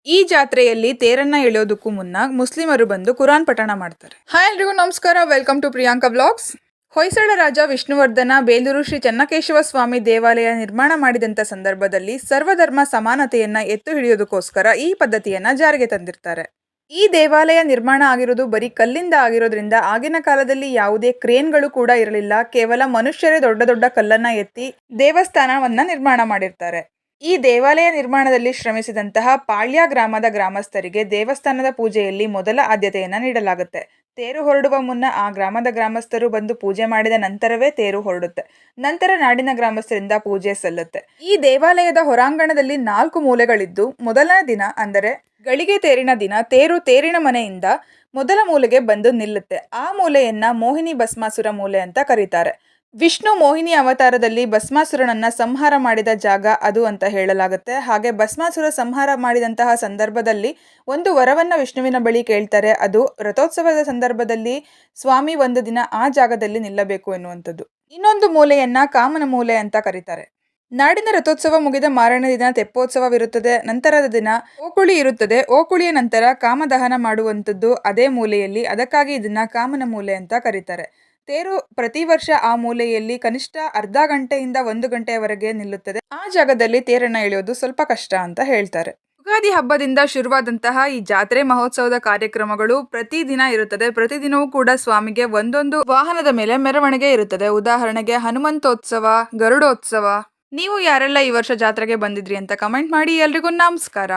ಈ ಜಾತ್ರೆಯಲ್ಲಿ ತೇರನ್ನ ಎಳೆಯೋದಕ್ಕೂ ಮುನ್ನ ಮುಸ್ಲಿಮರು ಬಂದು ಕುರಾನ್ ಪಠಣ ಮಾಡ್ತಾರೆ. ಹಾಯ್ ಎಲ್ರಿಗೂ ನಮಸ್ಕಾರ, welcome to Priyanka vlogs. Hoysala ರಾಜ ವಿಷ್ಣುವರ್ಧನ ಬೇಲೂರು ಶ್ರೀ ಚೆನ್ನಕೇಶವ ಸ್ವಾಮಿ ದೇವಾಲಯ ನಿರ್ಮಾಣ ಮಾಡಿದಂಥ ಸಂದರ್ಭದಲ್ಲಿ ಸರ್ವಧರ್ಮ ಸಮಾನತೆಯನ್ನ ಎತ್ತು ಹಿಡಿಯೋದಕ್ಕೋಸ್ಕರ ಈ ಪದ್ಧತಿಯನ್ನ ಜಾರಿಗೆ ತಂದಿರ್ತಾರೆ. ಈ ದೇವಾಲಯ ನಿರ್ಮಾಣ ಆಗಿರೋದು ಬರೀ ಕಲ್ಲಿಂದ ಆಗಿರೋದ್ರಿಂದ ಆಗಿನ ಕಾಲದಲ್ಲಿ ಯಾವುದೇ ಕ್ರೇನ್ಗಳು ಕೂಡ ಇರಲಿಲ್ಲ. ಕೇವಲ ಮನುಷ್ಯರೇ ದೊಡ್ಡ ದೊಡ್ಡ ಕಲ್ಲನ್ನ ಎತ್ತಿ ದೇವಸ್ಥಾನವನ್ನ ನಿರ್ಮಾಣ ಮಾಡಿರ್ತಾರೆ. ಈ ದೇವಾಲಯ ನಿರ್ಮಾಣದಲ್ಲಿ ಶ್ರಮಿಸಿದಂತಹ ಪಾಳ್ಯ ಗ್ರಾಮದ ಗ್ರಾಮಸ್ಥರಿಗೆ ದೇವಸ್ಥಾನದ ಪೂಜೆಯಲ್ಲಿ ಮೊದಲ ಆದ್ಯತೆಯನ್ನ ನೀಡಲಾಗುತ್ತೆ. ತೇರು ಹೊರಡುವ ಮುನ್ನ ಆ ಗ್ರಾಮದ ಗ್ರಾಮಸ್ಥರು ಬಂದು ಪೂಜೆ ಮಾಡಿದ ನಂತರವೇ ತೇರು ಹೊರಡುತ್ತೆ. ನಂತರ ನಾಡಿನ ಗ್ರಾಮಸ್ಥರಿಂದ ಪೂಜೆ ಸಲ್ಲುತ್ತೆ. ಈ ದೇವಾಲಯದ ಹೊರಾಂಗಣದಲ್ಲಿ 4 ಮೂಲೆಗಳಿದ್ದು, ಮೊದಲನೇ ದಿನ ಅಂದರೆ ಗಳಿಗೆ ತೇರಿನ ದಿನ ತೇರು ತೇರಿನ ಮನೆಯಿಂದ ಮೊದಲ ಮೂಲೆಗೆ ಬಂದು ನಿಲ್ಲುತ್ತೆ. ಆ ಮೂಲೆಯನ್ನ ಮೋಹಿನಿ ಭಸ್ಮಾಸುರ ಮೂಲೆ ಅಂತ ಕರೀತಾರೆ. ವಿಷ್ಣು ಮೋಹಿನಿ ಅವತಾರದಲ್ಲಿ ಭಸ್ಮಾಸುರನನ್ನ ಸಂಹಾರ ಮಾಡಿದ ಜಾಗ ಅದು ಅಂತ ಹೇಳಲಾಗುತ್ತೆ. ಹಾಗೆ ಭಸ್ಮಾಸುರ ಸಂಹಾರ ಮಾಡಿದಂತಹ ಸಂದರ್ಭದಲ್ಲಿ ಒಂದು ವರವನ್ನ ವಿಷ್ಣುವಿನ ಬಳಿ ಕೇಳ್ತಾರೆ. ಅದು ರಥೋತ್ಸವದ ಸಂದರ್ಭದಲ್ಲಿ ಸ್ವಾಮಿ ಒಂದು ದಿನ ಆ ಜಾಗದಲ್ಲಿ ನಿಲ್ಲಬೇಕು ಎನ್ನುವಂಥದ್ದು. ಇನ್ನೊಂದು ಮೂಲೆಯನ್ನ ಕಾಮನ ಮೂಲೆ ಅಂತ ಕರೀತಾರೆ. ನಾಡಿನ ರಥೋತ್ಸವ ಮುಗಿದ ಮಾರನೇ ದಿನ ತೆಪ್ಪೋತ್ಸವವಿರುತ್ತದೆ. ನಂತರದ ದಿನ ಓಕುಳಿ ಇರುತ್ತದೆ. ಓಕುಳಿಯ ನಂತರ ಕಾಮದಹನ ಮಾಡುವಂಥದ್ದು ಅದೇ ಮೂಲೆಯಲ್ಲಿ. ಅದಕ್ಕಾಗಿ ಇದನ್ನ ಕಾಮನ ಮೂಲೆ ಅಂತ ಕರೀತಾರೆ. ತೇರು ಪ್ರತಿ ವರ್ಷ ಆ ಮೂಲೆಯಲ್ಲಿ ಕನಿಷ್ಠ ಅರ್ಧ ಗಂಟೆಯಿಂದ 1 ಗಂಟೆಯವರೆಗೆ ನಿಲ್ಲುತ್ತದೆ. ಆ ಜಾಗದಲ್ಲಿ ತೇರನ್ನ ಎಳೆಯೋದು ಸ್ವಲ್ಪ ಕಷ್ಟ ಅಂತ ಹೇಳ್ತಾರೆ. ಯುಗಾದಿ ಹಬ್ಬದಿಂದ ಶುರುವಾದಂತಹ ಈ ಜಾತ್ರೆ ಮಹೋತ್ಸವದ ಕಾರ್ಯಕ್ರಮಗಳು ಪ್ರತಿದಿನ ಇರುತ್ತದೆ. ಪ್ರತಿದಿನವೂ ಕೂಡ ಸ್ವಾಮಿಗೆ ಒಂದೊಂದು ವಾಹನದ ಮೇಲೆ ಮೆರವಣಿಗೆ ಇರುತ್ತದೆ. ಉದಾಹರಣೆಗೆ ಹನುಮಂತೋತ್ಸವ, ಗರುಡೋತ್ಸವ. ನೀವು ಯಾರೆಲ್ಲ ಈ ವರ್ಷ ಜಾತ್ರೆಗೆ ಬಂದಿದ್ರಿ ಅಂತ ಕಮೆಂಟ್ ಮಾಡಿ. ಎಲ್ರಿಗೂ ನಮಸ್ಕಾರ.